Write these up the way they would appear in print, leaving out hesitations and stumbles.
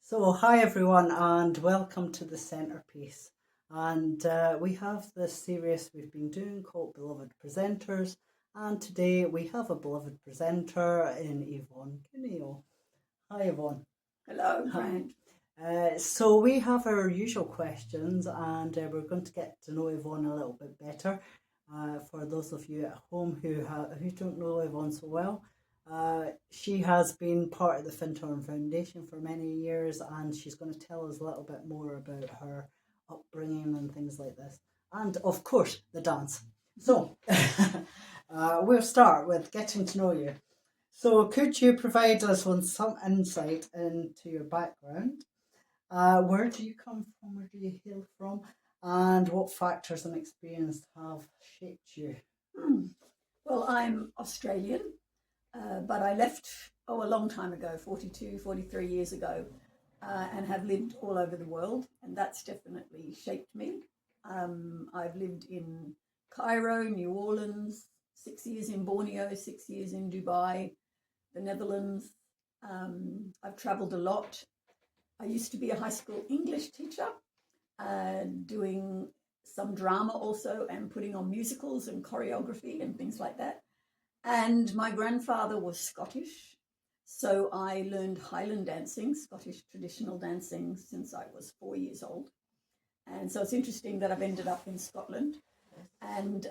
So, hi everyone, and welcome to the Centrepiece. And we have this series we've been doing called Beloved Presenters, and today we have a beloved presenter in Yvonne Cuneo. Hi, Yvonne. Hello, Grant. So we have our usual questions, and we're going to get to know Yvonne a little bit better. For those of you at home who don't know Yvonne so well, she has been part of the Findhorn Foundation for many years, and she's going to tell us a little bit more about her upbringing and things like this, and of course the dance. So we'll start with getting to know you. So, could you provide us with some insight into your background? Where do you come from? Where do you hail from? And what factors and experience have shaped you? Well, I'm Australian, but I left, a long time ago, 42, 43 years ago, and have lived all over the world, and that's definitely shaped me. I've lived in Cairo, New Orleans, 6 years in Borneo, 6 years in Dubai, the Netherlands. I've travelled a lot. I used to be a high school English teacher, doing some drama also and putting on musicals and choreography and things like that. And my grandfather was Scottish, so I learned Highland dancing, Scottish traditional dancing, since I was 4 years old. And so it's interesting that I've ended up in Scotland. And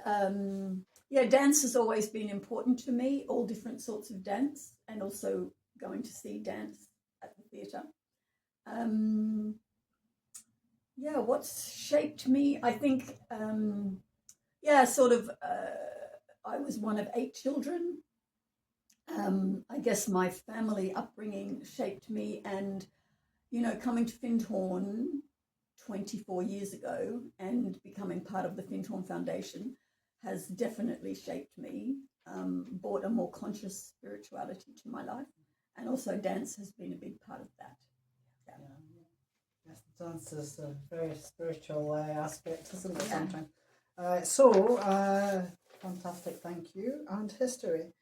dance has always been important to me, all different sorts of dance, and also going to see dance at the theatre. What's shaped me? I think, I was one of 8 children. I guess my family upbringing shaped me, and, coming to Findhorn 24 years ago and becoming part of the Findhorn Foundation has definitely shaped me, brought a more conscious spirituality to my life, and also dance has been a big part of that. Yes, dance is a very spiritual aspect, isn't it, Yeah. sometimes? Fantastic, thank you. And history.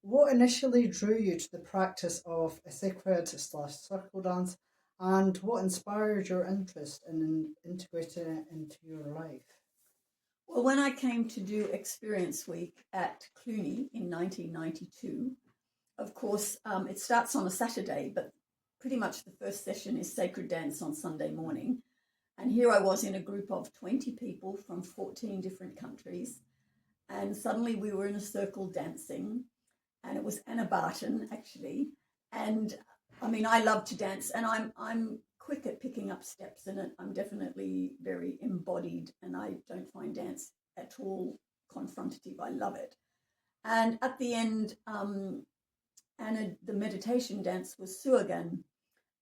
What initially drew you to the practice of a sacred/circle dance, and what inspired your interest in integrating it into your life? Well, when I came to do Experience Week at Cluny in 1992, of course, it starts on a Saturday, but pretty much the first session is sacred dance on Sunday morning. And here I was in a group of 20 people from 14 different countries. And suddenly we were in a circle dancing, and it was Anna Barton, actually. And I mean, I love to dance, and I'm quick at picking up steps in it. I'm definitely very embodied, and I don't find dance at all confrontative. I love it. And at the end, Anna, the meditation dance was Suagan.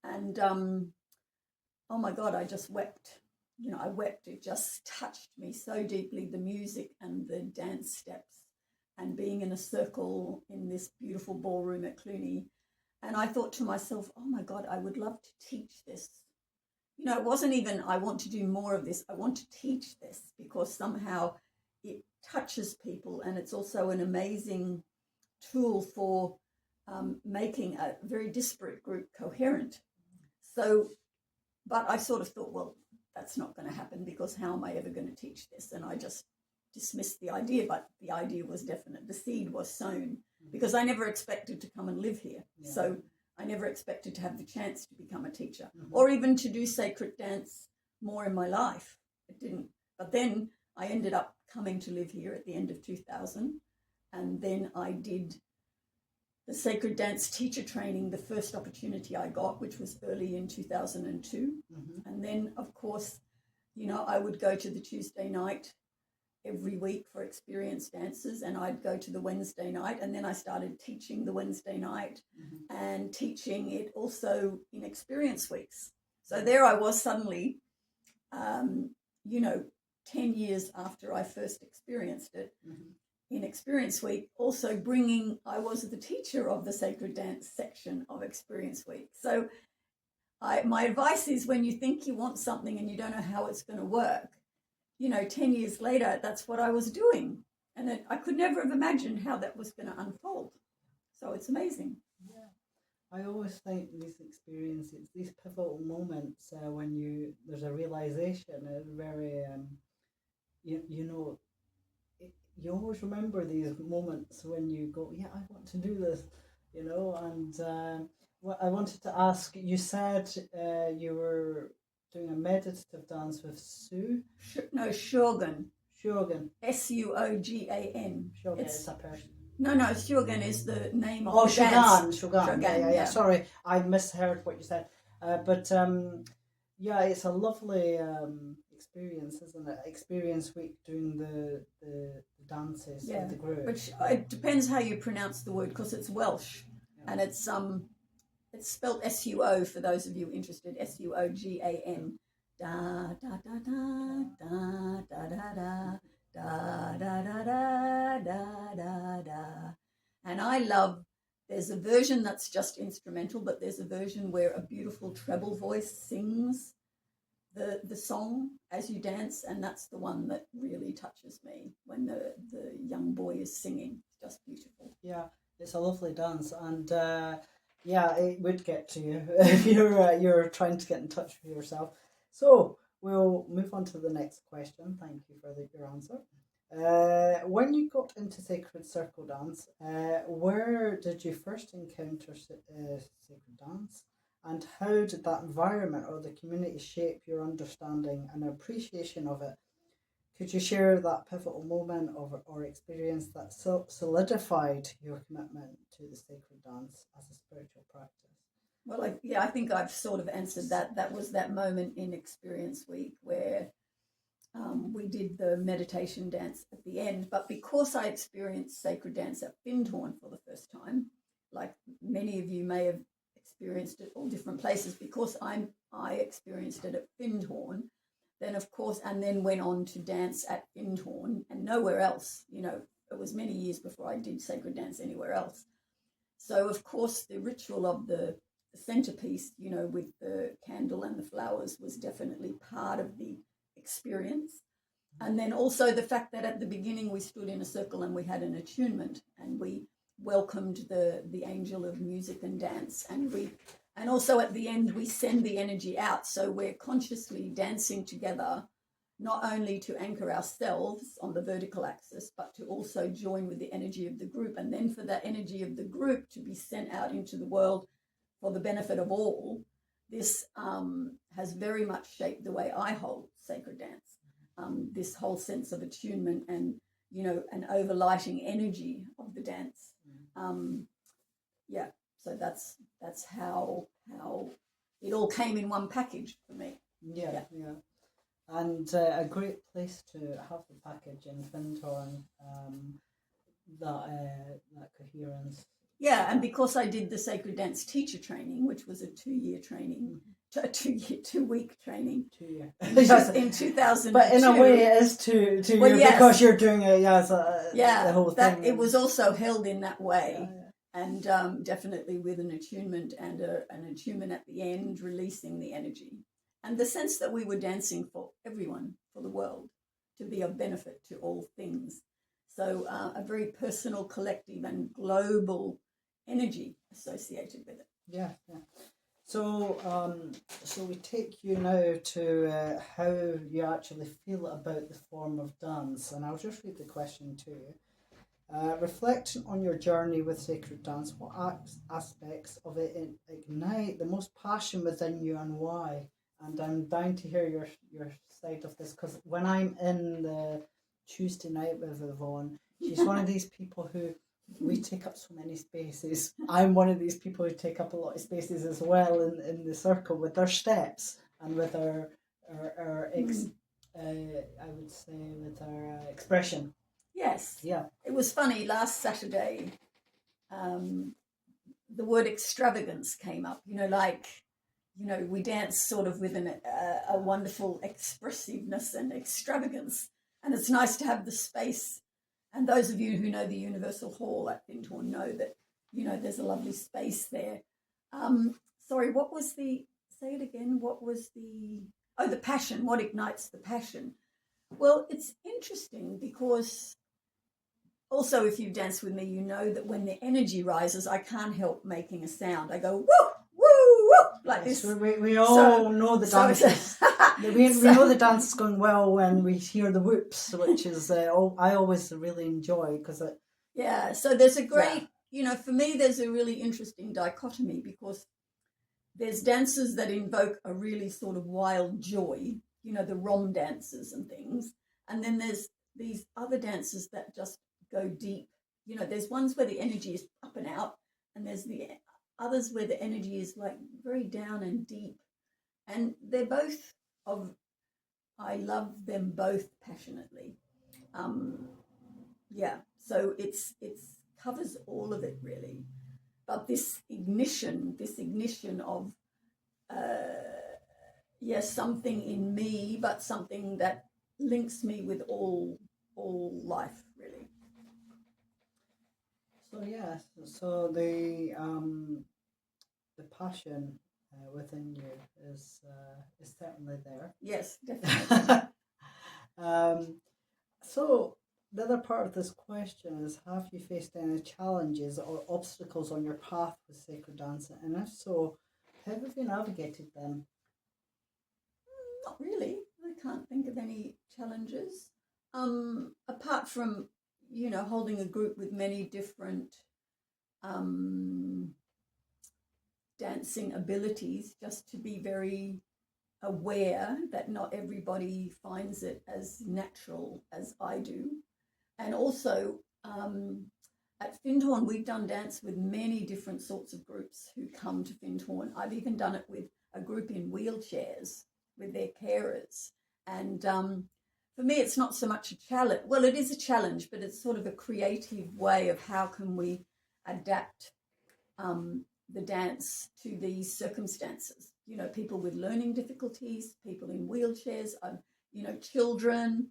And oh my God, I just wept. I wept. It just touched me so deeply, the music and the dance steps and being in a circle in this beautiful ballroom at Cluny. And I thought to myself, oh my God, I would love to teach this. It wasn't even, I want to do more of this. I want to teach this because somehow it touches people, and it's also an amazing tool for making a very disparate group coherent. So, but I sort of thought, well, that's not going to happen because how am I ever going to teach this? And I just dismissed the idea, but the idea was definite. The seed was sown because I never expected to come and live here. Yeah. So I never expected to have the chance to become a teacher or even to do sacred dance more in my life. It didn't. But then I ended up coming to live here at the end of 2000. And then I did the sacred dance teacher training, the first opportunity I got, which was early in 2002. And then, of course, I would go to the Tuesday night every week for experienced dancers, and I'd go to the Wednesday night, and then I started teaching the Wednesday night and teaching it also in experience weeks. So there I was suddenly, 10 years after I first experienced it, in Experience Week, also I was the teacher of the sacred dance section of Experience Week. So my advice is, when you think you want something and you don't know how it's going to work, 10 years later, that's what I was doing. And I could never have imagined how that was going to unfold. So it's amazing. Yeah. I always think these experiences, these pivotal moments when there's a realization, very you know you always remember these moments when you go, yeah, I want to do this, And what I wanted to ask, you said you were doing a meditative dance with Sue No, Shogun. Shogun. Suogan. Shogun is a person. No, Shogun is the name of Oh, the dance. Shogun. Yeah. Sorry, I misheard what you said. But yeah, it's a lovely experience, isn't it? Experience week doing the dances with the group. Which it depends how you pronounce the word because it's Welsh, and it's spelled SUO for those of you interested. SUOGAN. Da da da da da da da da da da da da da da. And I love. There's a version that's just instrumental, but there's a version where a beautiful treble voice sings the song as you dance, and that's the one that really touches me when the young boy is singing. It's just beautiful. Yeah, it's a lovely dance, and yeah, it would get to you if you're trying to get in touch with yourself. So we'll move on to the next question. Thank you for your answer. When you got into sacred circle dance, where did you first encounter sacred dance? And how did that environment or the community shape your understanding and appreciation of it? Could you share that pivotal moment or experience that solidified your commitment to the sacred dance as a spiritual practice? Well, I think I've sort of answered that. That was that moment in Experience Week where we did the meditation dance at the end. But because I experienced sacred dance at Findhorn for the first time, like many of you may have experienced it all different places, because I experienced it at Findhorn, then of course, and then went on to dance at Findhorn and nowhere else. It was many years before I did sacred dance anywhere else. So of course the ritual of the centerpiece, with the candle and the flowers, was definitely part of the experience. And then also the fact that at the beginning we stood in a circle and we had an attunement and we welcomed the angel of music and dance, and also at the end we send the energy out, so we're consciously dancing together, not only to anchor ourselves on the vertical axis but to also join with the energy of the group, and then for that energy of the group to be sent out into the world for the benefit of all. This has very much shaped the way I hold sacred dance, this whole sense of attunement and an overlighting energy of the dance. So that's how it all came in one package for me. Yeah. And a great place to have the package in Findhorn, that coherence. Yeah, and because I did the sacred dance teacher training, which was a 2-year training, a 2-week training. 2 year. In 2000. But in a way it is 2 years, because you're doing it the whole thing. It was also held in that way. Yeah. And definitely with an attunement and an attunement at the end, releasing the energy. And the sense that we were dancing for everyone, for the world, to be of benefit to all things. So a very personal, collective and global energy associated with it. Yeah. So we take you now to how you actually feel about the form of dance. And I'll just read the question to you. Reflecting on your journey with sacred dance, what aspects of it ignite the most passion within you and why? And I'm dying to hear your side of this, because when I'm in the Tuesday night with Yvonne, she's one of these people who, we take up so many spaces. I'm one of these people who take up a lot of spaces as well in the circle with our steps and with our I would say with our expression. Yes. Yeah. It was funny, last Saturday, the word extravagance came up, we dance sort of with a wonderful expressiveness and extravagance. And it's nice to have the space. And those of you who know the Universal Hall at Findhorn know that, there's a lovely space there. Sorry, say it again, the passion, what ignites the passion? Well, it's interesting because also, if you dance with me, you know that when the energy rises, I can't help making a sound. I go, woo, woo, woo, like Yes, this. we all know the dances. We know the dance is going well when we hear the whoops, which is I always really enjoy because it. Yeah, so there's a great, for me, there's a really interesting dichotomy because there's dances that invoke a really sort of wild joy, the rom dances and things. And then there's these other dances that just go deep. There's ones where the energy is up and out, and there's the others where the energy is like very down and deep. And they're both I love them both passionately. Yeah, so it's covers all of it really. But this ignition of something in me, but something that links me with all life really. So yes, so the passion within you is certainly there. Yes, definitely. So the other part of this question is: have you faced any challenges or obstacles on your path with sacred dancing, and if so, how have you navigated them? Not really. I can't think of any challenges. Apart from, holding a group with many different dancing abilities, just to be very aware that not everybody finds it as natural as I do. And also, at Findhorn, we've done dance with many different sorts of groups who come to Findhorn. I've even done it with a group in wheelchairs with their carers. And for me, it's not so much a challenge. Well, it is a challenge, but it's sort of a creative way of how can we adapt the dance to these circumstances. People with learning difficulties, people in wheelchairs, children,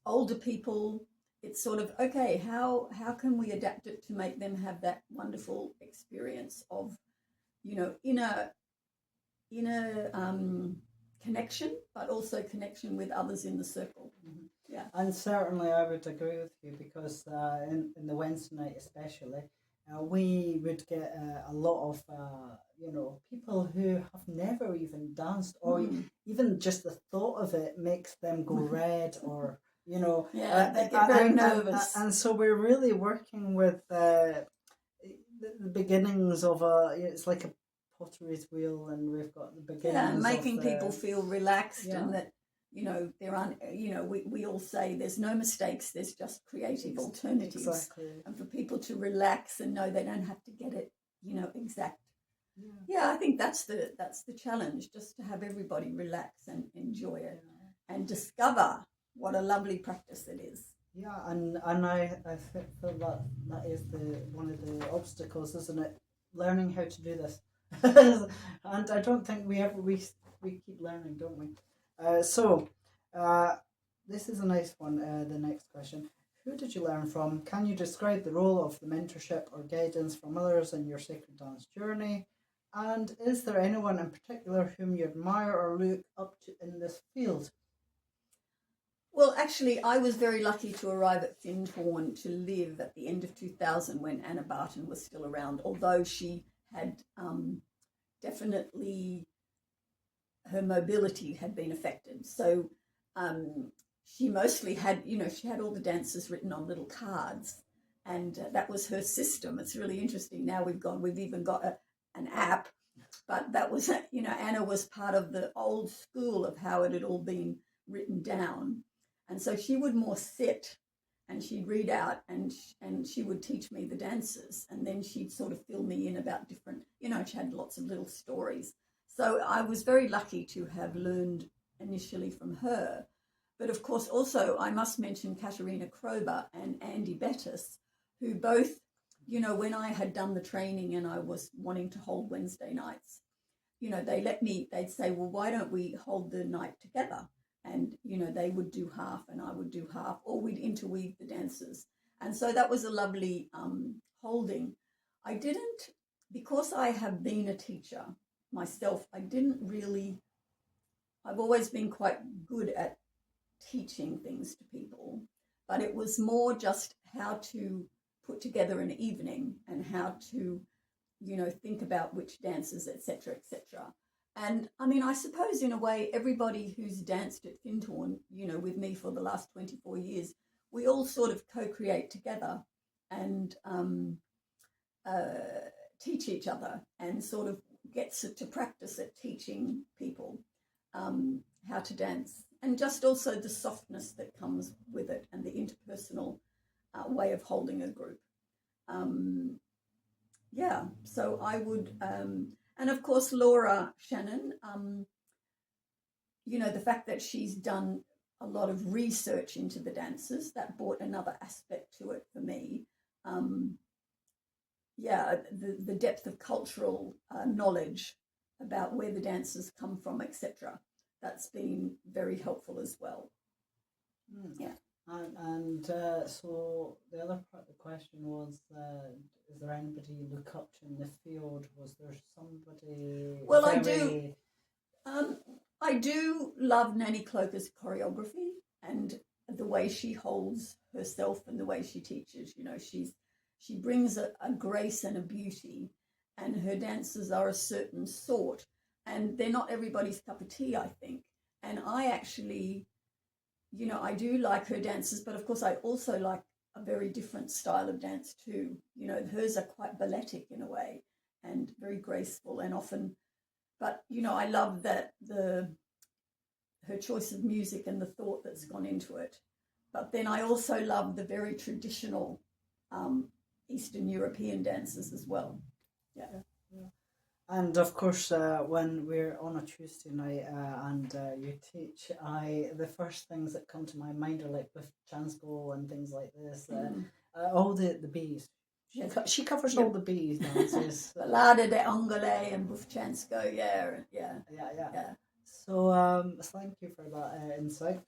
older people. It's sort of, okay, how can we adapt it to make them have that wonderful experience of, inner connection, but also connection with others in the circle. Mm-hmm. Yeah. And certainly I would agree with you because in the Wednesday night especially, we would get a lot of, people who have never even danced or even just the thought of it makes them go red or, Yeah, they get very nervous. And so we're really working with the beginnings of it's like a pottery's wheel, and we've got the beginnings making people feel relaxed and that, we all say there's no mistakes, there's just creative alternatives. Exactly. And for people to relax and know they don't have to get it, exact. Yeah, I think that's the challenge, just to have everybody relax and enjoy it and discover what a lovely practice it is. Yeah, and I feel that is one of the obstacles, isn't it? Learning how to do this. And I don't think we keep learning, don't we? So this is a nice one. The next question: who did you learn from? Can you describe the role of the mentorship or guidance from others in your sacred dance journey? And is there anyone in particular whom you admire or look up to in this field? Well, actually, I was very lucky to arrive at Findhorn to live at the end of 2000 when Anna Barton was still around, although she had definitely, her mobility had been affected. So she mostly had, she had all the dances written on little cards, and that was her system. It's really interesting. Now we've even got an app, but that was, Anna was part of the old school of how it had all been written down. And so she would more sit and she'd read out and she would teach me the dances, and then she'd sort of fill me in about different, she had lots of little stories. So I was very lucky to have learned initially from her. But of course, also I must mention Katerina Krober and Andy Bettis, who both, when I had done the training and I was wanting to hold Wednesday nights, they'd say, well, why don't we hold the night together? And, they would do half and I would do half, or we'd interweave the dances. And so that was a lovely holding. Because I have been a teacher myself, I've always been quite good at teaching things to people. but it was more just how to put together an evening and how to, think about which dances, etc., etc. And I mean, I suppose in a way, everybody who's danced at Findhorn, with me for the last 24 years, we all sort of co-create together and teach each other and sort of get to practice at teaching people how to dance, and just also the softness that comes with it and the interpersonal way of holding a group. So I would, and of course, Laura Shannon, the fact that she's done a lot of research into the dances, that brought another aspect to it for me. The depth of cultural knowledge about where the dances come from, etc. That's been very helpful as well. Yeah. And so the other part of the question was, is there anybody you look up to in the field? Was there somebody? Well, I do love Nanny Cloker's choreography and the way she holds herself and the way she teaches. She brings a grace and a beauty, and her dances are a certain sort, and they're not everybody's cup of tea, I think. And I actually, I do like her dances, but of course I also like a very different style of dance too. Hers are quite balletic in a way and very graceful and often, but I love that her choice of music and the thought that's gone into it. But then I also love the very traditional Eastern European dances as well. Yeah. And of course, when we're on a Tuesday night and you teach, the first things that come to my mind are like with Chansko and things like this. All the bees. She covers all the bees dances. Ballade de Angolais and Bufchansko, yeah. So thank you for that insight.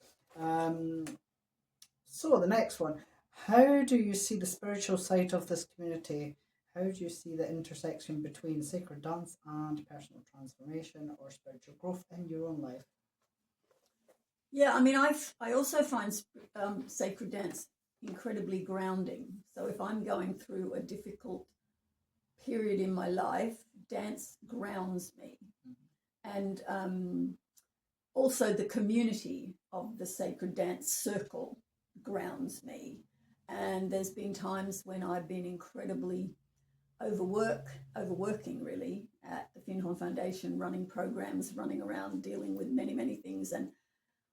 So the next one, how do you see the spiritual side of this community? How do you see the intersection between sacred dance and personal transformation or spiritual growth in your own life? Yeah, I mean, I also find sacred dance incredibly grounding. So if I'm going through a difficult period in my life, dance grounds me. And also the community of the sacred dance circle grounds me. And there's been times when I've been incredibly overworking really at the Findhorn Foundation, running programs, running around, dealing with many, many things. And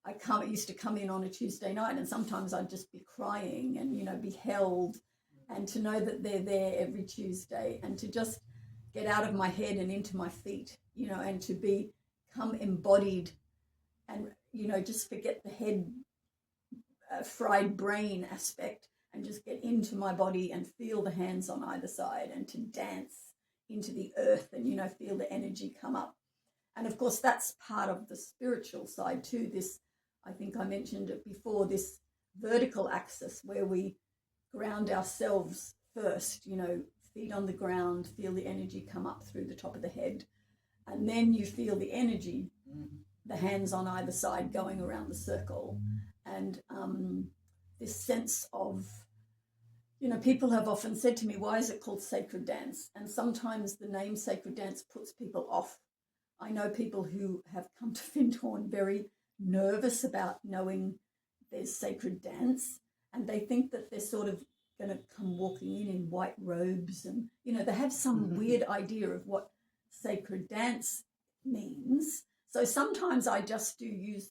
I used to come in on a Tuesday night and sometimes I'd just be crying and, be held, and to know that they're there every Tuesday and to just get out of my head and into my feet, and to become embodied and, just forget the head fried brain aspect and just get into my body and feel the hands on either side and to dance into the earth and, feel the energy come up. And of course, that's part of the spiritual side too. This, I think I mentioned it before, this vertical axis where we ground ourselves first, feet on the ground, feel the energy come up through the top of the head. And then you feel the energy, the hands on either side going around the circle. And this sense of, people have often said to me, why is it called sacred dance? And sometimes the name sacred dance puts people off. I know people who have come to Findhorn very nervous about knowing there's sacred dance, and they think that they're sort of going to come walking in white robes, and they have some weird idea of what sacred dance means. So sometimes I just do use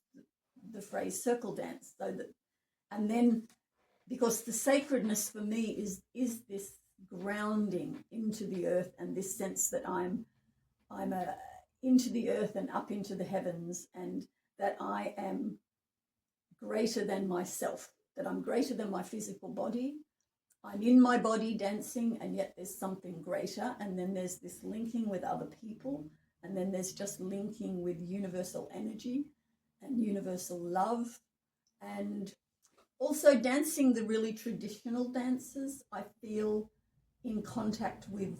the phrase circle dance, so that, and then because the sacredness for me is this grounding into the earth and this sense that I'm into the earth and up into the heavens, and that I am greater than myself, that I'm greater than my physical body. I'm in my body dancing, and yet there's something greater. And then there's this linking with other people. And then there's just linking with universal energy and universal love. And also dancing the really traditional dances, I feel in contact with,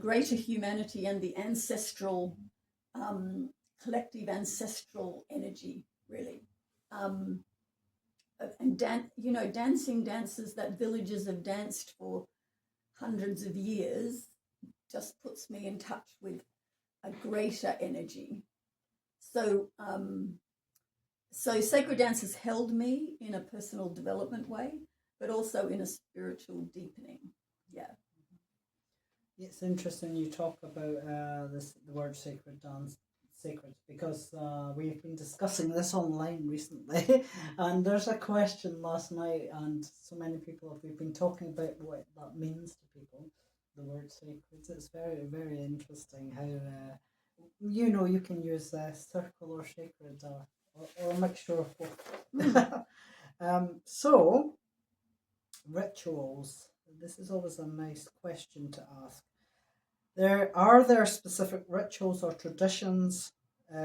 greater humanity and the ancestral, collective ancestral energy, really. and dancing dances that villages have danced for hundreds of years just puts me in touch with a greater energy. So sacred dance has held me in a personal development way, but also in a spiritual deepening. Yeah. It's interesting you talk about the word sacred dance, sacred, because we've been discussing this online recently, and there's a question last night, and so many people we've been talking about what that means to people. The word sacred. It's very, very interesting how you can use circle or sacred or a mixture of both. So rituals. This is always a nice question to ask. Are there specific rituals or traditions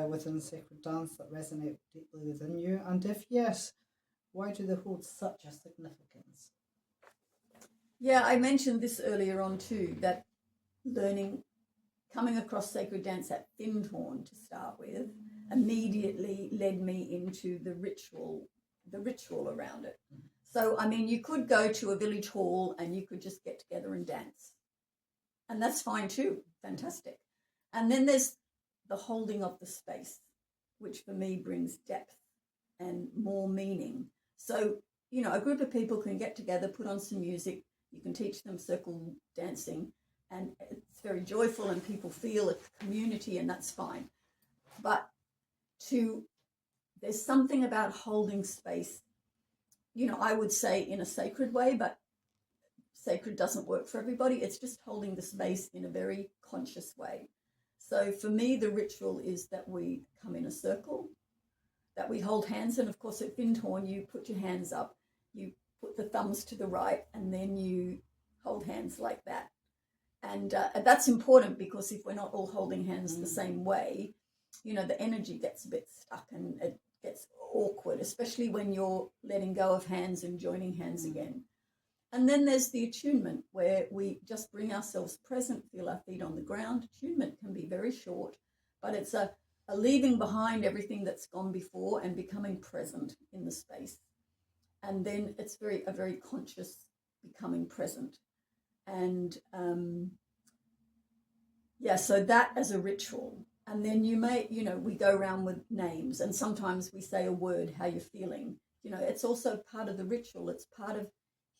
within sacred dance that resonate deeply within you? And if yes, why do they hold such a significance? Yeah, I mentioned this earlier on too, that coming across sacred dance at Findhorn to start with, immediately led me into the ritual around it. Mm-hmm. So, I mean, you could go to a village hall and you could just get together and dance. And that's fine too, fantastic. And then there's the holding of the space, which for me brings depth and more meaning. So, a group of people can get together, put on some music, you can teach them circle dancing, and it's very joyful and people feel a community, and that's fine. But there's something about holding space, I would say in a sacred way, but sacred doesn't work for everybody. It's just holding the space in a very conscious way. So for me, the ritual is that we come in a circle, that we hold hands. And of course, at Findhorn, you put your hands up, you put the thumbs to the right, and then you hold hands like that. And that's important, because if we're not all holding hands the same way, the energy gets a bit stuck and it gets awkward, especially when you're letting go of hands and joining hands again. And then there's the attunement, where we just bring ourselves present, feel our feet on the ground. Attunement can be very short, but it's a leaving behind everything that's gone before and becoming present in the space. And then it's a very conscious becoming present. And so that as a ritual. And then we go around with names, and sometimes we say a word, how you're feeling. It's also part of the ritual. It's part of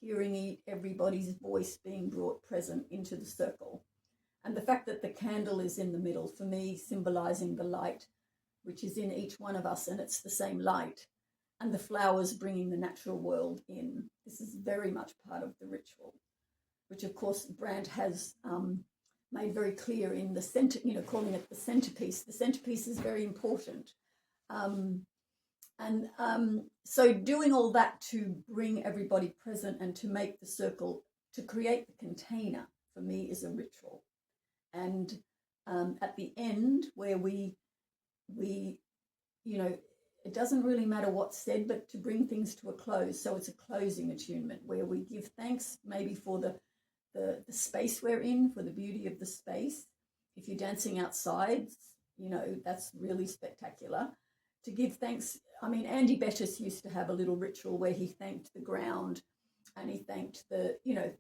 hearing everybody's voice being brought present into the circle. And the fact that the candle is in the middle, for me, symbolizing the light, which is in each one of us, and it's the same light, and the flowers bringing the natural world in. This is very much part of the ritual, which of course Brandt has made very clear in the center, calling it the centerpiece. The centerpiece is very important. So doing all that to bring everybody present and to make the circle, to create the container, for me is a ritual. And at the end, where we it doesn't really matter what's said, but to bring things to a close. So it's a closing attunement where we give thanks maybe for the space we're in, for the beauty of the space. If you're dancing outside, that's really spectacular. To give thanks, I mean, Andy Bettis used to have a little ritual where he thanked the ground and he thanked the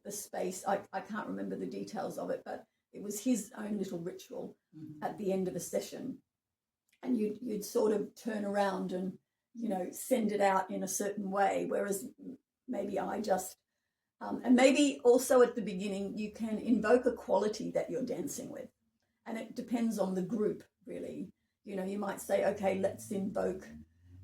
space. I can't remember the details of it, but it was his own little ritual at the end of a session. And you'd sort of turn around and, send it out in a certain way, whereas maybe I just, and maybe also at the beginning, you can invoke a quality that you're dancing with. And it depends on the group, really. You might say, okay, let's invoke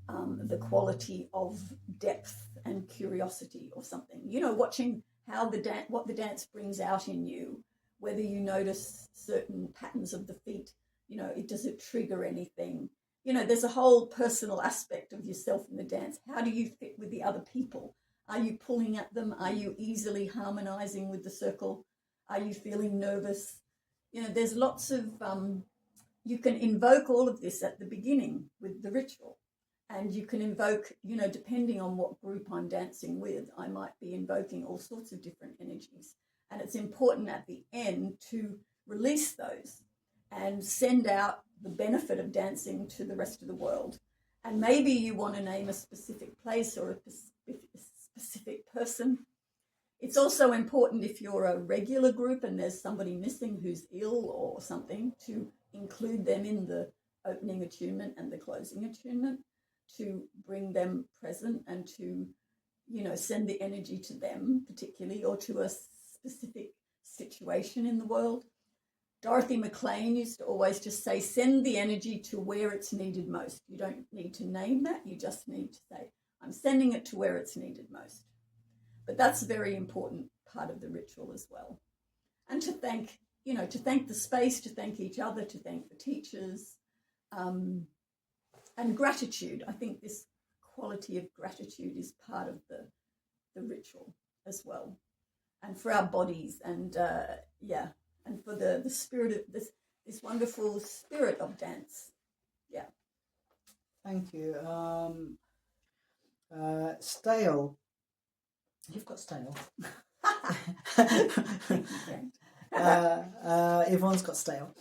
the quality of depth and curiosity or something. Watching how what the dance brings out in you, whether you notice certain patterns of the feet, does it trigger anything? There's a whole personal aspect of yourself in the dance. How do you fit with the other people? Are you pulling at them? Are you easily harmonizing with the circle? Are you feeling nervous? There's lots of, you can invoke all of this at the beginning with the ritual. And you can invoke, depending on what group I'm dancing with, I might be invoking all sorts of different energies. And it's important at the end to release those and send out the benefit of dancing to the rest of the world. And maybe you want to name a specific place or a with a specific person. It's also important if you're a regular group and there's somebody missing who's ill or something, to include them in the opening attunement and the closing attunement, to bring them present and to, send the energy to them particularly, or to a specific situation in the world. Dorothy McLean used to always just say, send the energy to where it's needed most. You don't need to name that. You just need to say, I'm sending it to where it's needed most. But that's a very important part of the ritual as well. And to thank the space, to thank each other, to thank the teachers, and gratitude. I think this quality of gratitude is part of the ritual as well. And for our bodies, and and for the spirit of this wonderful spirit of dance. Yeah. Thank you. Style. You've got style. Yvonne's got style.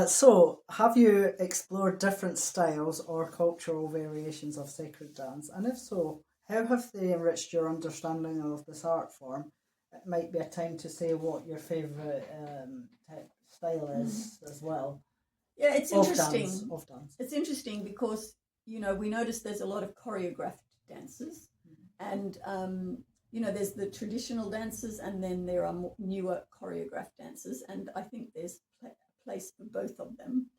So, have you explored different styles or cultural variations of sacred dance? And if so, how have they enriched your understanding of this art form? It might be a time to say what your favourite style is as well. Yeah, it's interesting. Of dance. It's interesting because, we notice there's a lot of choreographed dances, and there's the traditional dances, and then there are newer choreographed dances, and I think there's a place for both of them.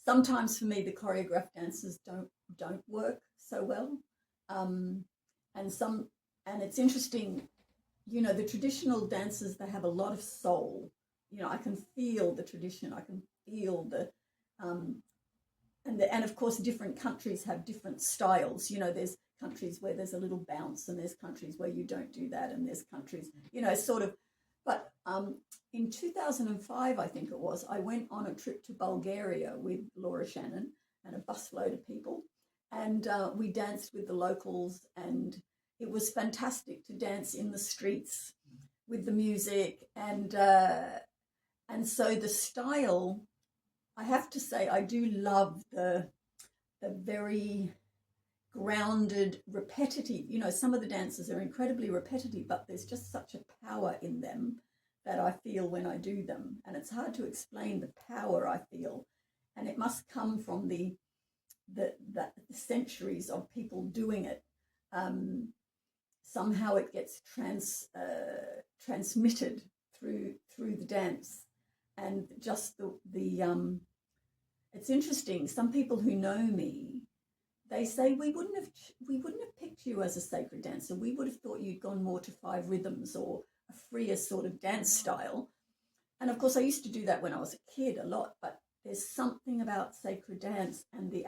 Sometimes for me the choreographed dances don't work so well, and it's interesting, the traditional dances, they have a lot of soul. I can feel the tradition, I can feel the and of course different countries have different styles. There's countries where there's a little bounce, and there's countries where you don't do that, and there's countries, sort of. But in 2005, I think it was, I went on a trip to Bulgaria with Laura Shannon and a busload of people, and we danced with the locals, and it was fantastic to dance in the streets with the music, and so the style, I have to say, I do love the very grounded, repetitive. Some of the dances are incredibly repetitive, but there's just such a power in them that I feel when I do them, and it's hard to explain the power I feel, and it must come from the centuries of people doing it. Somehow it gets transmitted through the dance, and just the it's interesting. Some people who know me, they say we wouldn't have picked you as a sacred dancer. We would have thought you'd gone more to 5 rhythms or a freer sort of dance style. And of course, I used to do that when I was a kid a lot. But there's something about sacred dance, and the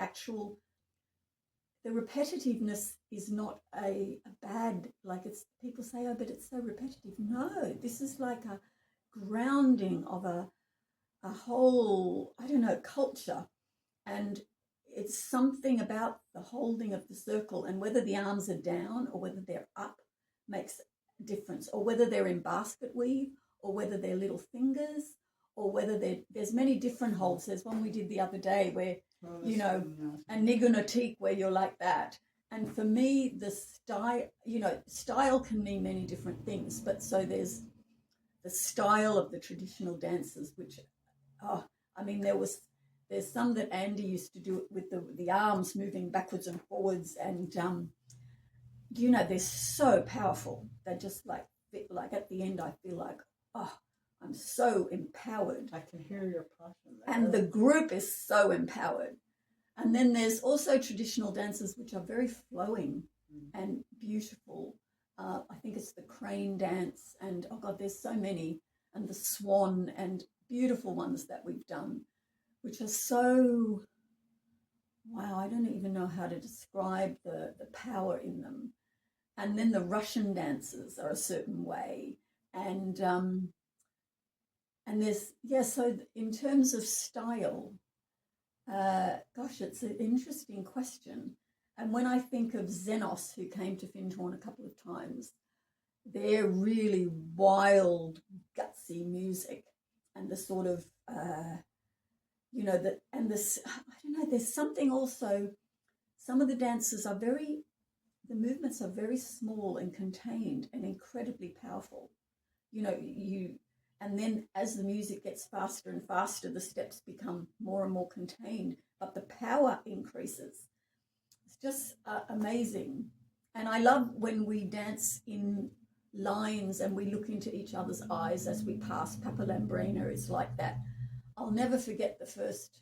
repetitiveness is not a bad, like it's, people say, oh, but it's so repetitive. No, this is like a grounding of a whole, culture. And it's something about the holding of the circle, and whether the arms are down or whether they're up makes a difference, or whether they're in basket weave, or whether they're little fingers, or whether there's many different holds. There's one we did the other day where, a nigunatique, where you're like that. And for me, the style can mean many different things, but so there's the style of the traditional dances, which, there's some that Andy used to do it with the arms moving backwards and forwards, and they're so powerful. They're just like at the end, I feel like, I'm so empowered. I can hear your passion there. And the group is so empowered. And then there's also traditional dances which are very flowing and beautiful. I think it's the crane dance, and oh God, there's so many, and the swan, and beautiful ones that we've done, which are so, wow, I don't even know how to describe the power in them. And then the Russian dances are a certain way. And there's, so in terms of style, it's an interesting question. And when I think of Xenos, who came to Findhorn a couple of times, they're really wild, gutsy music, and the sort of, there's something also, some of the dances are very, the movements are very small and contained and incredibly powerful. You know, and then as the music gets faster and faster, the steps become more and more contained, but the power increases. It's just amazing. And I love when we dance in lines and we look into each other's eyes as we pass. Papa Lambrena is like that. I'll never forget the first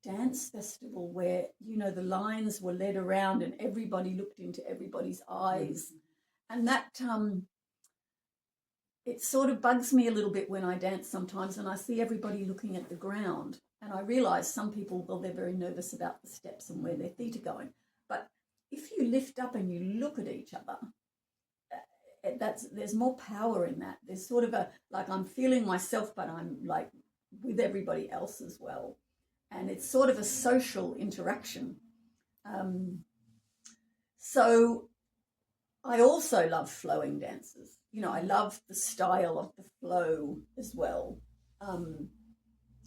dance festival where, you know, the lines were led around and everybody looked into everybody's eyes. And that it sort of bugs me a little bit when I dance sometimes and I see everybody looking at the ground, and I realize some people, well, they're very nervous about the steps and where their feet are going. But if you lift up and you look at each other, there's more power in that. There's sort of like I'm feeling myself, but I'm like with everybody else as well. And it's sort of a social interaction. So I also love flowing dances. You know, I love the style of the flow as well.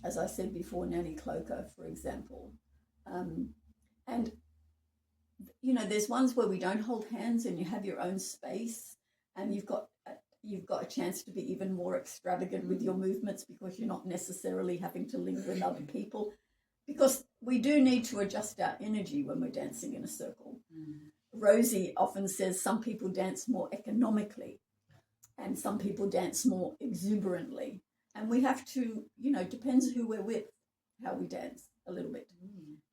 As I said before, Nanny Cloaker, for example. And, you know, there's ones where we don't hold hands and you have your own space and you've got a chance to be even more extravagant with your movements because you're not necessarily having to link with other people. Because we do need to adjust our energy when we're dancing in a circle. Rosie often says some people dance more economically and some people dance more exuberantly. And we have to, you know, depends who we're with, how we dance a little bit.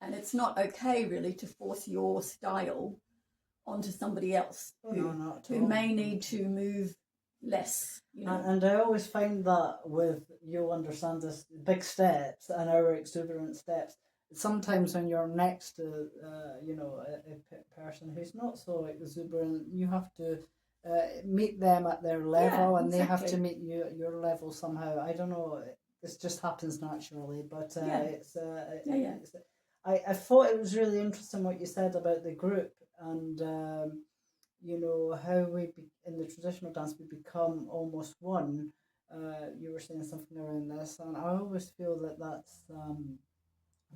And it's not okay really to force your style onto somebody else who may need to move less. You know? And I always find that with, you'll understand this, big steps and our exuberant steps, sometimes when you're next to, you know, a person who's not so exuberant, you have to meet them at their level, and they have to meet you at your level somehow. I don't know, this just happens naturally, but I thought it was really interesting what you said about the group and, you know, how in the traditional dance we become almost one. You were saying something around this, and I always feel that that's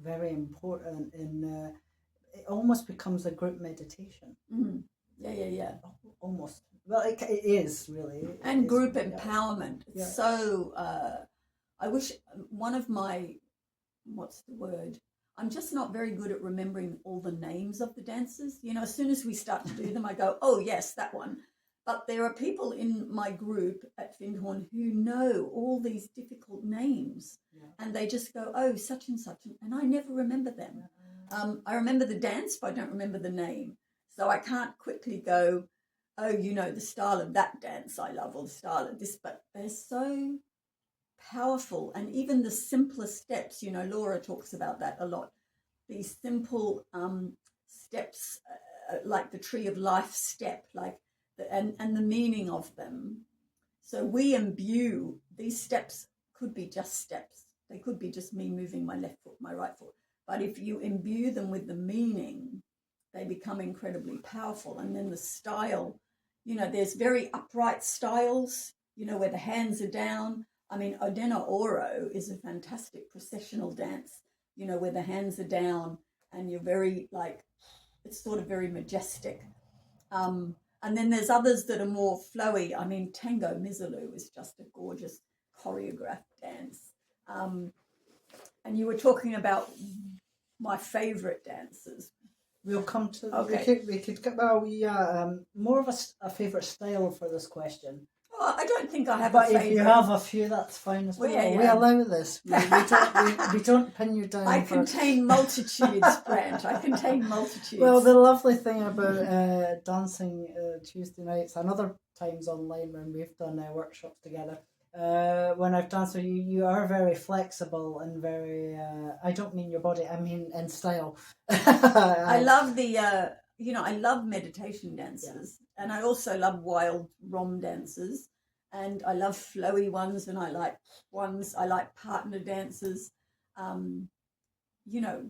very important it almost becomes a group meditation. Almost. Well, it is really. And group empowerment. It's so, I wish one of my, what's the word? I'm just not very good at remembering all the names of the dances. You know, as soon as we start to do them, I go, oh yes, that one. But there are people in my group at Findhorn who know all these difficult names and they just go, oh, such and such. And I never remember them. I remember the dance, but I don't remember the name. So I can't quickly go, oh, you know, the style of that dance I love or the style of this. But they're so powerful. And even the simpler steps, you know, Laura talks about that a lot. These simple steps, like the Tree of Life step, like, and the meaning of them. So we imbue, these steps could be just steps. They could be just me moving my left foot, my right foot. But if you imbue them with the meaning, they become incredibly powerful. And then the style, you know, there's very upright styles, you know, where the hands are down. I mean, Odena Oro is a fantastic processional dance, you know, where the hands are down and you're very, like, it's sort of very majestic. And then there's others that are more flowy. I mean, Tango Mizalu is just a gorgeous choreographed dance. And you were talking about my favourite dances. We'll come to. Okay. We could get more of a favourite style for this question. Well, I don't think I have but a favourite. If you have a few, that's fine as well. We allow this. We don't pin you down. I contain multitudes, Brent. I contain multitudes. Well, the lovely thing about dancing Tuesday nights and other times online when we've done workshops together, when I've danced with you, you are very flexible and very, I don't mean your body, I mean in style. I love the, you know, I love meditation dances and I also love wild rom dances and I love flowy ones and I like partner dances. You know,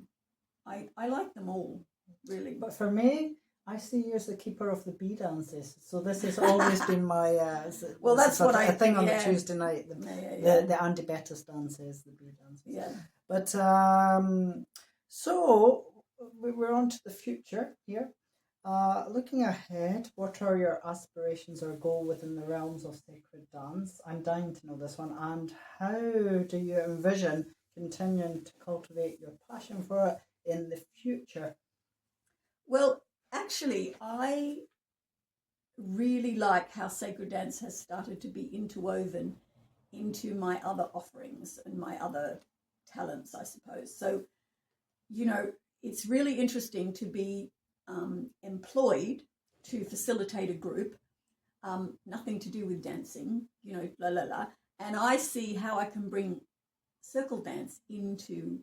I like them all, really. But for me, I see you as the keeper of the bee dances. So this has always been my... well, that's what I think on the Tuesday night. The Andy Bettis dances, the bee dances. Yeah. But so we're on to the future here. Looking ahead, what are your aspirations or goal within the realms of sacred dance? I'm dying to know this one. And how do you envision continuing to cultivate your passion for it in the future? Well, actually, I really like how sacred dance has started to be interwoven into my other offerings and my other talents, I suppose. So, it's really interesting to be employed to facilitate a group, nothing to do with dancing, la la la. And I see how I can bring circle dance into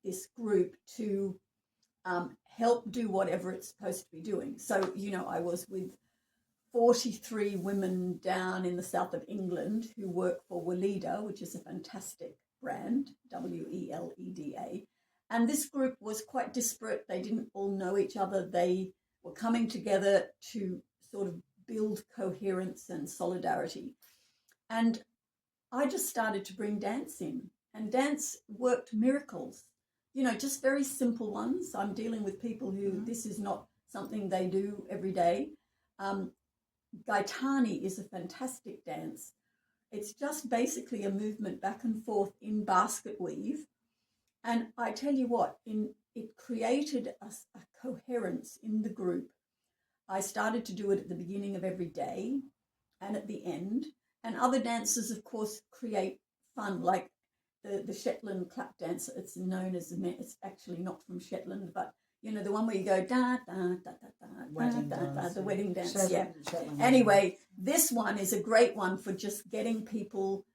this group to help do whatever it's supposed to be doing. So, I was with 43 women down in the south of England who work for Weleda, which is a fantastic brand, Weleda. And this group was quite disparate. They didn't all know each other. They were coming together to sort of build coherence and solidarity. And I just started to bring dance in, and dance worked miracles, just very simple ones. I'm dealing with people who this is not something they do every day. Gaitani is a fantastic dance. It's just basically a movement back and forth in basket weave. And I tell you what, it created a coherence in the group. I started to do it at the beginning of every day and at the end. And other dances, of course, create fun, like the Shetland clap dance. It's known as, it's actually not from Shetland, but the one where you go da da da da da da da, the wedding dance. Shetland. Anyway, this one is a great one for just getting people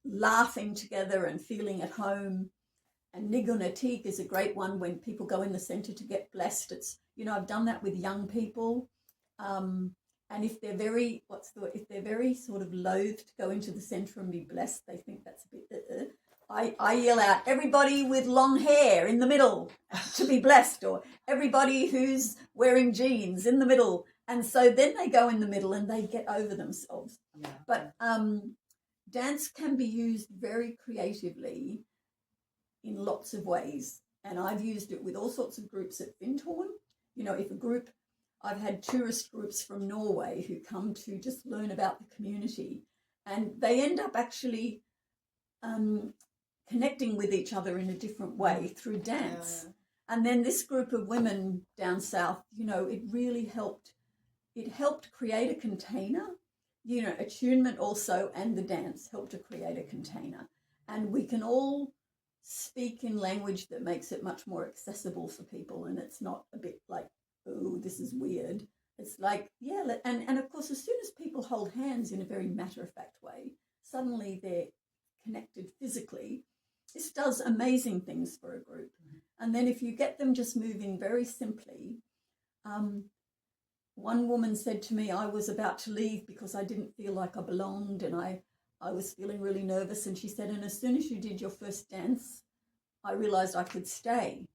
laughing together and feeling at home. And Nigunatik is a great one when people go in the centre to get blessed. It's I've done that with young people, and if they're very sort of loath to go into the centre and be blessed, they think that's a bit. I yell out, everybody with long hair in the middle to be blessed, or everybody who's wearing jeans in the middle. And so then they go in the middle and they get over themselves. Yeah. But dance can be used very creatively in lots of ways. And I've used it with all sorts of groups at Findhorn. If a group, I've had tourist groups from Norway who come to just learn about the community, and they end up actually connecting with each other in a different way through dance. Yeah. And then this group of women down south, it really helped. It helped create a container, attunement also, and the dance helped to create a container. And we can all speak in language that makes it much more accessible for people, and it's not a bit like, oh, this is weird. It's like, yeah, and of course, as soon as people hold hands in a very matter-of-fact way, suddenly they're connected physically. This does amazing things for a group. And then if you get them just moving very simply, one woman said to me, I was about to leave because I didn't feel like I belonged, and I was feeling really nervous. And she said, and as soon as you did your first dance, I realized I could stay.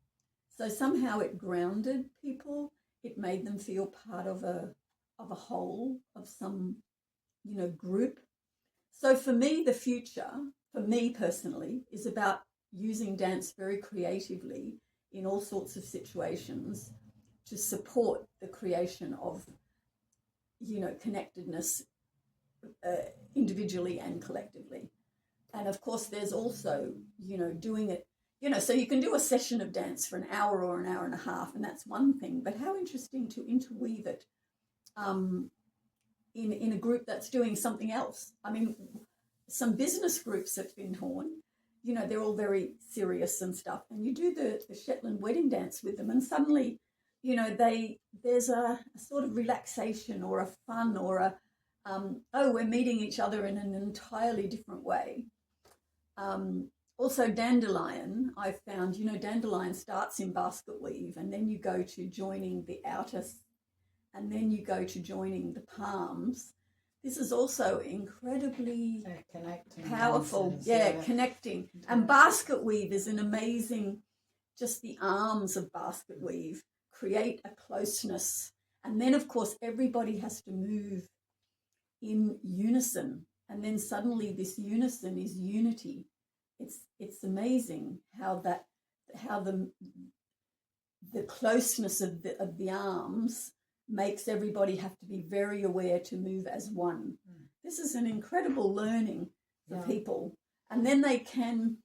So somehow it grounded people. It made them feel part of a whole, of some, group. So for me, the future, for me personally, is about using dance very creatively in all sorts of situations to support the creation of, connectedness individually and collectively. And of course, there's also, doing it, so you can do a session of dance for an hour or an hour and a half, and that's one thing. But how interesting to interweave it in a group that's doing something else. I mean, some business groups at Findhorn, they're all very serious and stuff. And you do the Shetland wedding dance with them, and suddenly, there's a sort of relaxation or a fun or a, we're meeting each other in an entirely different way. Also, dandelion, I've found, dandelion starts in basket weave, and then you go to joining the outer, and then you go to joining the palms. This is also incredibly powerful. Connecting. And basket weave is an amazing, just the arms of basket weave create a closeness. And then, of course, everybody has to move in unison. And then suddenly this unison is unity. It's amazing how the closeness of the arms makes everybody have to be very aware to move as one. This is an incredible learning for people. And then they can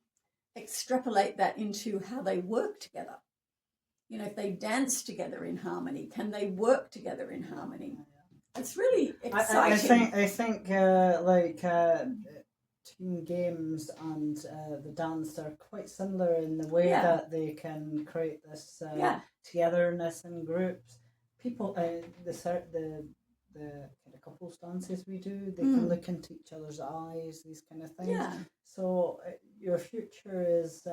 extrapolate that into how they work together. You know, if they dance together in harmony, can they work together in harmony? It's really exciting. I think team games and the dance are quite similar in the way that they can create this togetherness in groups. People, the kind of couples dances we do, they can look into each other's eyes, these kind of things. Yeah. So your future is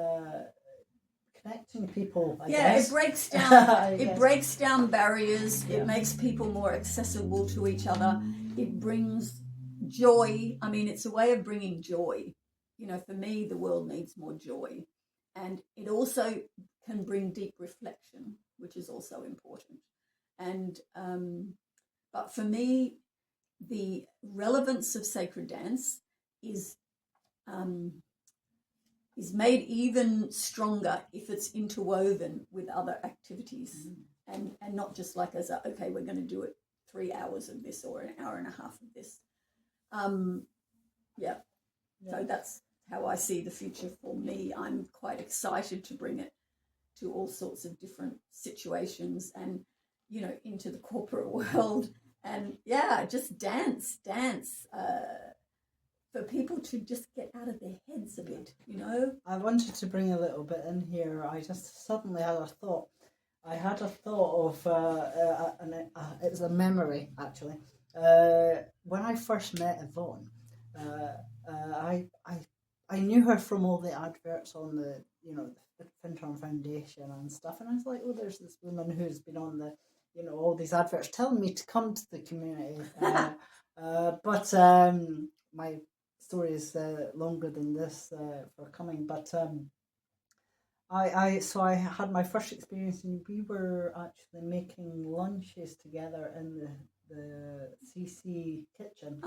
connecting people. I guess. It breaks down. It breaks down barriers. It makes people more accessible to each other. It brings joy. I mean, it's a way of bringing joy. You know, for me, the world needs more joy, and it also can bring deep reflection, which is also important. And but for me, the relevance of sacred dance is made even stronger if it's interwoven with other activities, and not just like as a, okay, we're going to do it 3 hours of this or an hour and a half of this. So that's how I see the future for me. I'm quite excited to bring it to all sorts of different situations and, you know, into the corporate world, and just dance for people to just get out of their heads a bit, you know. I wanted to bring a little bit in here. I just suddenly had a thought. I had a thought of, it was a memory actually. When I first met Yvonne, I knew her from all the adverts on the, you know, the Findhorn Foundation and stuff, and I was like, oh, there's this woman who's been on the, you know, all these adverts telling me to come to the community. But my story is longer than this for coming. But I had my first experience, and we were actually making lunches together in the CC kitchen.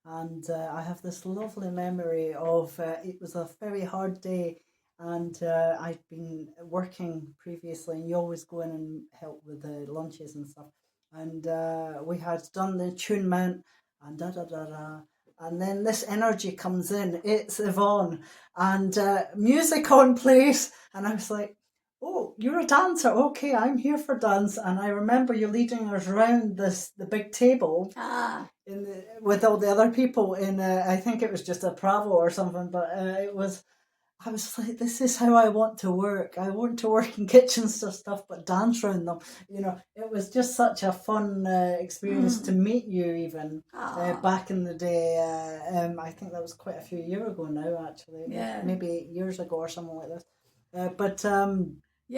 And I have this lovely memory of it was a very hard day, and I'd been working previously, and you always go in and help with the lunches and stuff. And we had done the attunement and da da da da. And then this energy comes in. It's Yvonne, and music on, please. And I was like, oh, you're a dancer. Okay, I'm here for dance. And I remember you leading us around the big table with all the other people in, I think it was just a Bravo or something, but I was like, this is how I want to work. I want to work in kitchens and stuff, but dance around them. You know, it was just such a fun experience to meet you even back in the day. I think that was quite a few years ago now, actually. Maybe 8 years ago or something like this.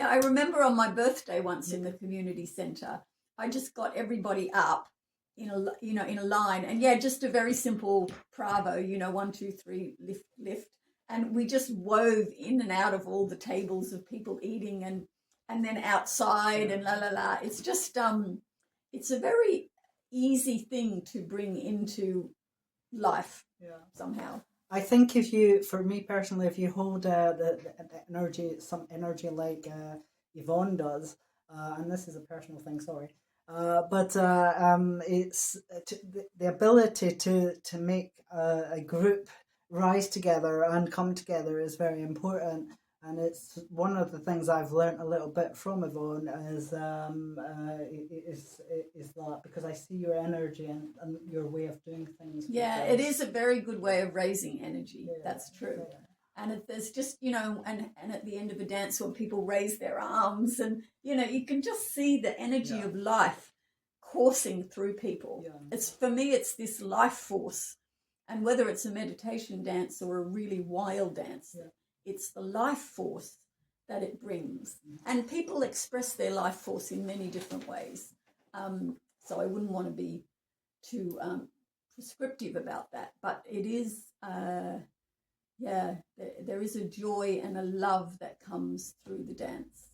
I remember on my birthday once in the community centre, I just got everybody up in a line, and just a very simple Bravo, 1, 2, 3, lift. And we just wove in and out of all the tables of people eating and then outside and la la la. It's just it's a very easy thing to bring into life somehow. I think for me personally, if you hold the energy, some energy like Yvonne does, and this is a personal thing, sorry, but it's the ability to make a group rise together and come together is very important, and it's one of the things I've learned a little bit from Yvonne is that, because I see your energy and your way of doing things. It is a very good way of raising energy. That's true. And there's just, and at the end of a dance when people raise their arms and, you can just see the energy of life coursing through people. For me, it's this life force. And whether it's a meditation dance or a really wild dance, it's the life force that it brings. And people express their life force in many different ways. So I wouldn't want to be too prescriptive about that. But it is, there is a joy and a love that comes through the dance.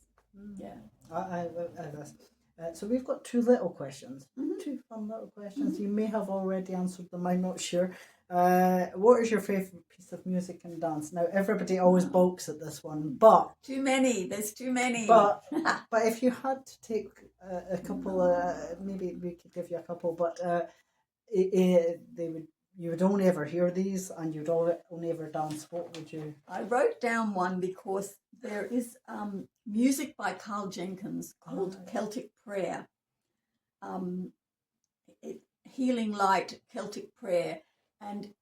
So we've got two little questions, two fun little questions. You may have already answered them, I'm not sure. What is your favourite piece of music and dance? Now, everybody always balks at this one, but too many. There's too many. But if you had to take a couple, maybe we could give you a couple, but they would you would only ever hear these, and you'd only ever dance. What would you? I wrote down one because there is music by Carl Jenkins called Celtic Prayer. Healing Light, Celtic Prayer, and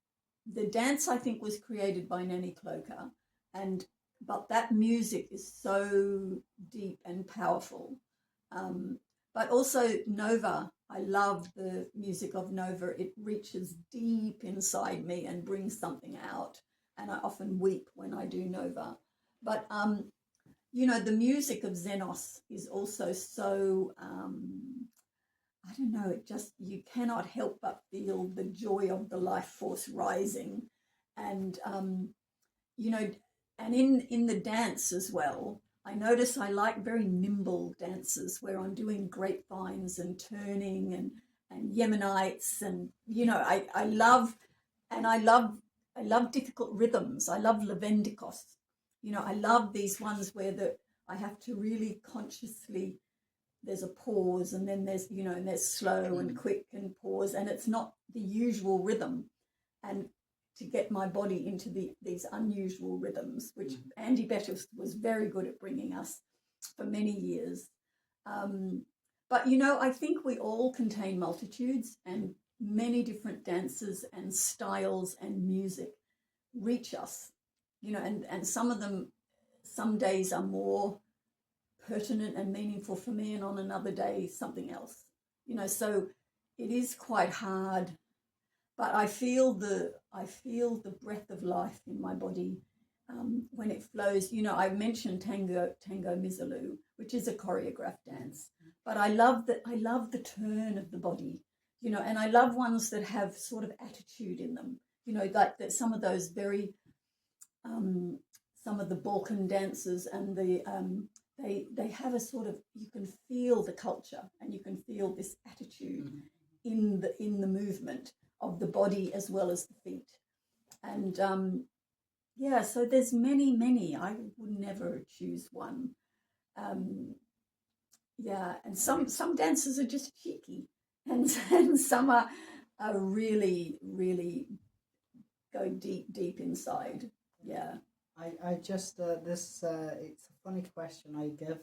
the dance I think was created by Nanny Cloker, but that music is so deep and powerful. But also Nova, I love the music of Nova. It reaches deep inside me and brings something out, and I often weep when I do Nova. But the music of Xenos is also so I don't know, you cannot help but feel the joy of the life force rising. And, and in the dance as well, I notice I like very nimble dances where I'm doing grapevines and turning and Yemenites. And, I love difficult rhythms. I love Levendikos. I love these ones where I have to really consciously, there's a pause, and then there's and there's slow and quick and pause, and it's not the usual rhythm, and to get my body into these unusual rhythms, which Andy Bettis was very good at bringing us for many years. But I think we all contain multitudes, and many different dances and styles and music reach us, and some of them, some days are more pertinent and meaningful for me, and on another day something else, so it is quite hard, but I feel the breath of life in my body when it flows. I mentioned tango mizalu, which is a choreographed dance, but I love the turn of the body, and I love ones that have sort of attitude in them, like that some of those very some of the Balkan dances, and the they have a sort of, you can feel the culture and you can feel this attitude in the movement of the body as well as the feet. And so there's many. I would never choose one. And some dances are just cheeky, and some are really, really go deep inside. Yeah. I just it's a funny question I give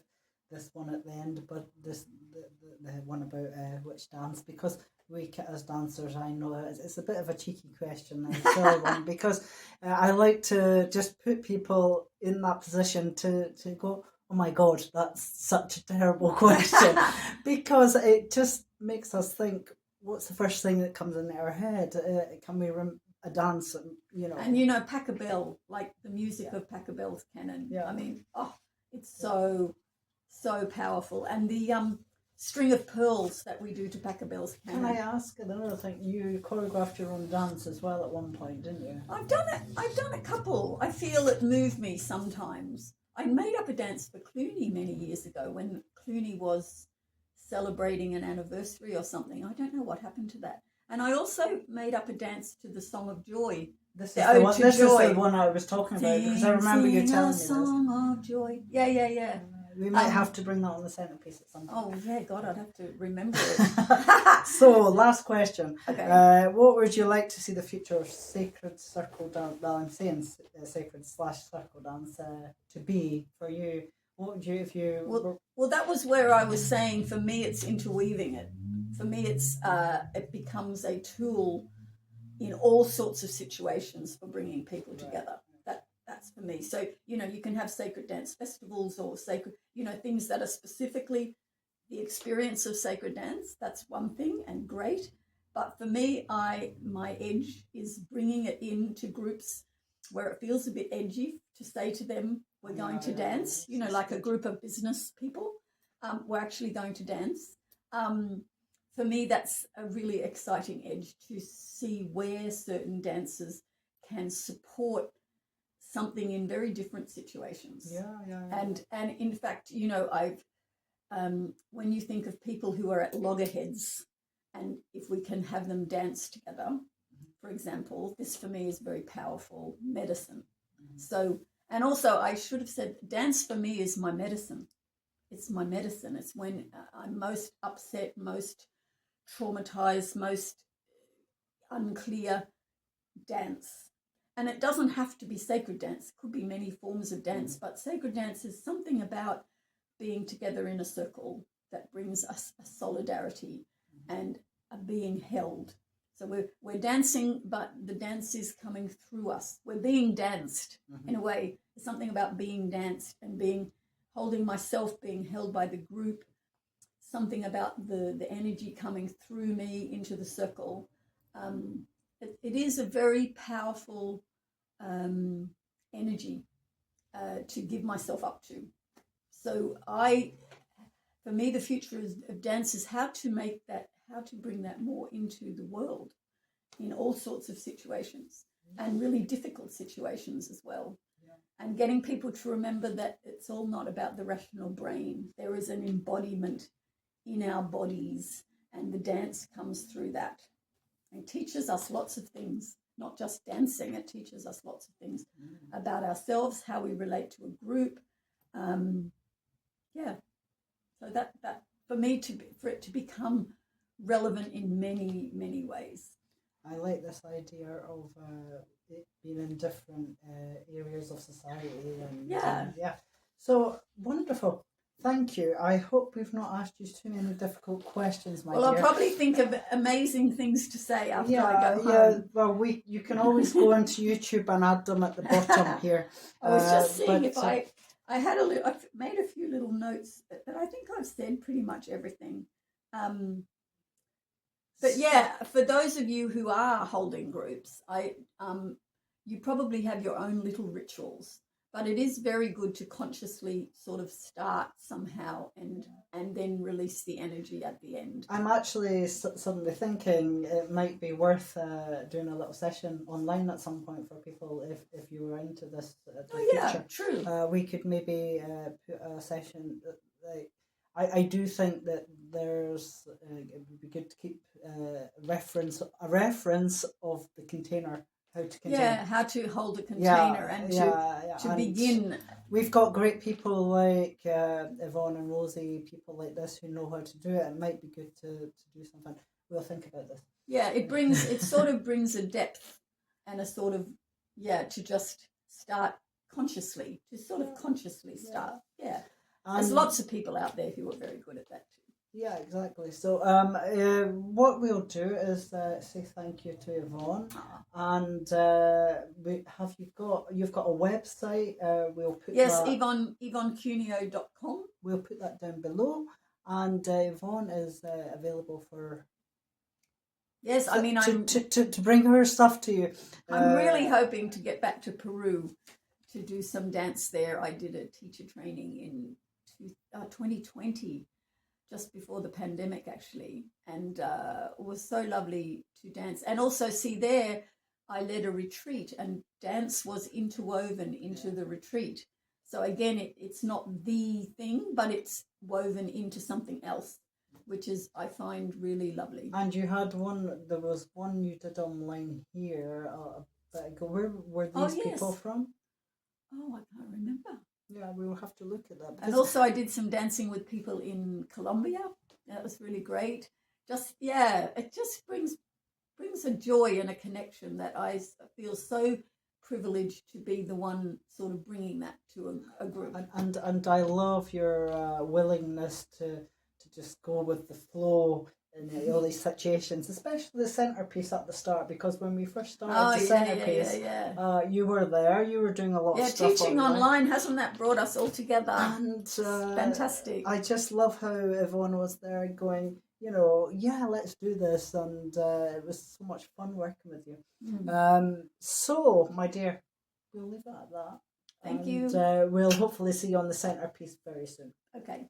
this one at the end, but the one about which dance, because we as dancers, I know it's a bit of a cheeky question, a silly one, because I like to just put people in that position to go, oh my God, that's such a terrible question, because it just makes us think, what's the first thing that comes into our head? Can we a dance, and Pachelbel, like the music of Pachelbel's canon. Yeah. I mean, it's so powerful, and the string of pearls that we do to Pachelbel's canon. Can I ask another thing? You choreographed your own dance as well at one point, didn't you? I've done a couple. I feel it moved me sometimes. I made up a dance for Clooney many years ago when Clooney was celebrating an anniversary or something. I don't know what happened to that. And I also made up a dance to the Song of Joy. This is the one I was talking about, because I remember you telling me this. Song of Joy. Yeah. We might have to bring that on the centrepiece at some point. Oh, yeah, God, I'd have to remember it. So, last question. Okay. What would you like to see the future of Sacred Circle Dance, well, I'm saying Sacred/Circle Dance, to be for you? What would you, if you... Well, that was where I was saying, for me, it's interweaving it. For me, it becomes a tool in all sorts of situations for bringing people together. That's for me. So, you can have sacred dance festivals or sacred, things that are specifically the experience of sacred dance. That's one thing, and great. But for me, my edge is bringing it into groups where it feels a bit edgy to say to them, we're going to dance, like a group of business people. We're actually going to dance. For me, that's a really exciting edge, to see where certain dances can support something in very different situations. Yeah. And in fact, I've when you think of people who are at loggerheads, and if we can have them dance together for example, this for me is very powerful medicine. So, and also I should have said, dance for me is my medicine. It's my medicine. It's when I'm most upset, most traumatized, most unclear, dance. And it doesn't have to be sacred dance. It could be many forms of dance, but sacred dance is something about being together in a circle that brings us a solidarity and a being held. So we're dancing, but the dance is coming through us. We're being danced in a way. It's something about being danced and holding myself, being held by the group. Something about the energy coming through me into the circle. It is a very powerful energy to give myself up to. So for me, the future of dance is how to bring that more into the world in all sorts of situations and really difficult situations as well. Yeah. And getting people to remember that it's all not about the rational brain. There is an embodiment in our bodies, and the dance comes through that. It teaches us lots of things, not just dancing. It teaches us lots of things about ourselves, how we relate to a group. So that for me for it to become relevant in many, many ways. I like this idea of it being in different areas of society. And so wonderful. Thank you. I hope we've not asked you too many difficult questions, my dear. I'll probably think of amazing things to say after I go home. Yeah, well, you can always go onto YouTube and add them at the bottom here. I was just seeing if I I've made a few little notes, but I think I've said pretty much everything. But yeah, for those of you who are holding groups, you probably have your own little rituals. But it is very good to consciously sort of start somehow and then release the energy at the end. I'm actually suddenly thinking it might be worth doing a little session online at some point for people if you were into this. Yeah, true. We could maybe put a session. I do think that there's it would be good to keep a reference of the container. How to contain. Yeah, how to hold a container and to begin. We've got great people like Yvonne and Rosie, people like this who know how to do it. It might be good to do something. We'll think about this. Yeah, it sort of brings a depth and a sort of, to just start consciously, start. Yeah. There's lots of people out there who are very good at that too. Yeah, exactly. So what we'll do is say thank you to Yvonne, and you've got a website. We'll put YvonneCuneo.com. We'll put that down below, and Yvonne is available for. Yes, I mean to bring her stuff to you. I'm really hoping to get back to Peru to do some dance there. I did a teacher training in 2020. Just before the pandemic, actually, and it was so lovely to dance. And also, see there, I led a retreat, and dance was interwoven into the retreat. So again, it's not the thing, but it's woven into something else, which is, I find, really lovely. And you had there was one you did online here. Where were these people from? Oh, I can't remember. Yeah, we will have to look at that. And also I did some dancing with people in Colombia. That was really great. It just brings a joy and a connection that I feel so privileged to be the one sort of bringing that to a group. And I love your willingness to just go with the flow in all these situations, especially the centerpiece at the start, because when we first started the centerpiece, you were there, you were doing a lot of stuff. Teaching online, hasn't that brought us all together? And fantastic. I just love how Yvonne was there going, let's do this, and it was so much fun working with you. So, my dear, we'll leave it at that. Thank you. We'll hopefully see you on the centerpiece very soon. Okay.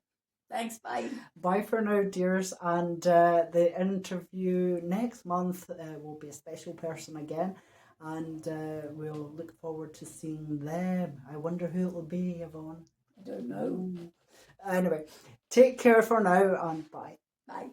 Thanks, bye. Bye for now, dears. And the interview next month will be a special person again. And we'll look forward to seeing them. I wonder who it will be, Yvonne. I don't know. Anyway, take care for now and bye. Bye.